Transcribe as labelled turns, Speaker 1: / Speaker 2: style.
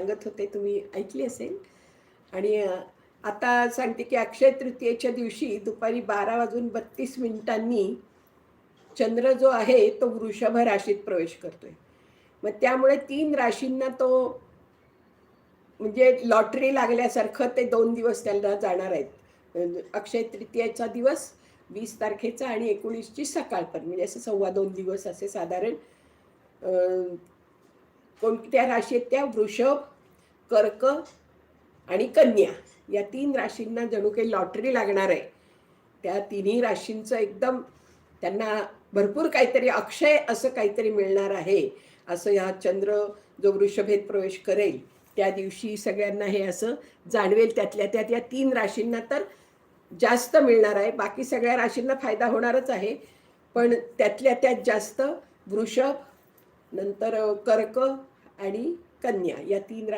Speaker 1: सांगत होते, तुम्ही ऐकली असेल. आणि आता सांगते की अक्षय तृतीयेच्या दिवशी दुपारी 12:32 चंद्र जो आहे तो वृषभ राशीत प्रवेश करतोय. मग त्यामुळे 3 राशींना तो म्हणजे लॉटरी लागल्यासारखं ते 2 दिवस त्यांना जाणार आहेत. अक्षय तृतीयेचा दिवस 20 तारखेचा आणि 19ची सकाळपर्यंत, म्हणजे असं 2.25 दिवस असे साधारण. अ, कोणत्या राशी आहेत त्या? वृषभ, कर्क आणि कन्या, या 3 राशींना जणू काही लॉटरी लागणार आहे. त्या तिन्ही राशींचं एकदम त्यांना भरपूर काहीतरी अक्षय असं काहीतरी मिळणार आहे. असं ह्या चंद्र जो वृषभेत प्रवेश करेल त्या दिवशी सगळ्यांना हे असं जाणवेल. त्यातल्या त्यात या 3 राशींना तर जास्त मिळणार आहे. बाकी सगळ्या राशींना फायदा होणारच आहे. पण त्यातल्या त्यात जास्त वृषभ, नंतर कर्क आणि कन्या, या 3